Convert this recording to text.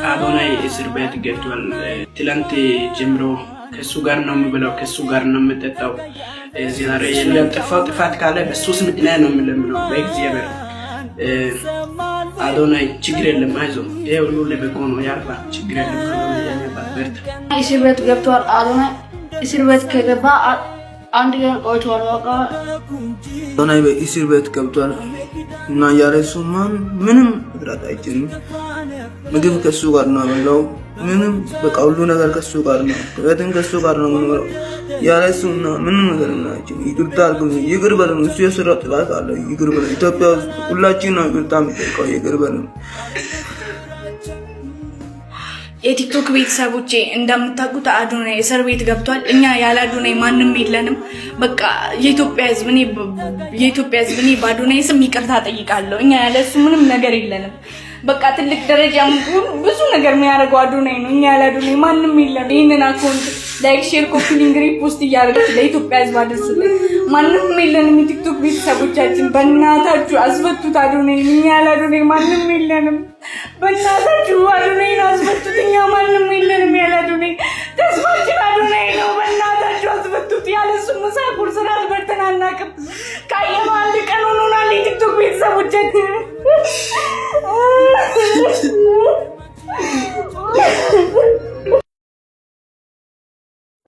አዶናይ እስር ቤት ገብቷል። ትላንት ጀምሮ ከሱ ጋር ነው የሚበላው፣ ከሱ ጋር ነው የምጠጣው። ዛሬ የለም ጥፋው ጥፋት ካለ በሱስ ምክንያት ነው የምለምነው በእግዚአብሔር። አዶናይ ችግር የለም አይዞህ፣ ይሄ ሁሉ ለበጎ ነው ያልፋል፣ ችግር የለም በርታ። እስር ቤት ገብቷል። አዶናይ እስር ቤት ከገባ አንድ ቀን ቆይቷል። በቃ አዶናይ በእስር ቤት ገብቷል እና ያለሱማ ምንም እጥረት አይችልም። ምግብ ከሱ ጋር ነው የሚበላው፣ ምንም በቃ ሁሉ ነገር ከሱ ጋር ነው፣ ከቤትም ከሱ ጋር ነው የሚኖረው። ያለሱና ምንም ነገር አይችልም። ይቅርታ አድርጉልኝ፣ ይቅር በሉን። እሱ የሰራው ጥፋት አለ፣ ይቅር በሉን። ኢትዮጵያ ውስጥ ሁላችን ነው ይቅርታ የምጠይቀው፣ ይቅር በሉን። የቲክቶክ ቤተሰቦቼ እንደምታውቁት አዶናይ እስር ቤት ገብቷል። እኛ ያለ አዶናይ ማንም የለንም። በቃ የኢትዮጵያ ሕዝብ እኔ በአዶናይ ስም ይቅርታ ጠይቃለሁ። እኛ ያለ እሱ ምንም ነገር የለንም። በቃ ትልቅ ደረጃ ብዙ ነገር የሚያደርገው አዶናይ ነው። እኛ ያለ አዶናይ ማንም የለንም። ይህንን አካውንት ላይክ፣ ሼር፣ ኮፒ ሊንክ፣ ሪፖስት እያደረጋችሁ ለኢትዮጵያ ሕዝብ አድርሱልን። ማንም የለንም። የቲክቶክ ቤተሰቦቻችን በእናታችሁ አስፈቱት አዶናይ። እኛ ያለ አዶናይ ማንም የለንም። በእናታችሁ አዶናይን አስፈቱት። እኛ ማንም የለንም ያለ አዶናይ። ተስፋችን አዶናይ ነው። በእናታችሁ አስፈቱት። ያለ እሱ ምሳ ቁርስ በልተን አናውቅም። ካየነው አንድ ቀን ሆኖናል። የቲክቶክ ቤተሰቦቻችን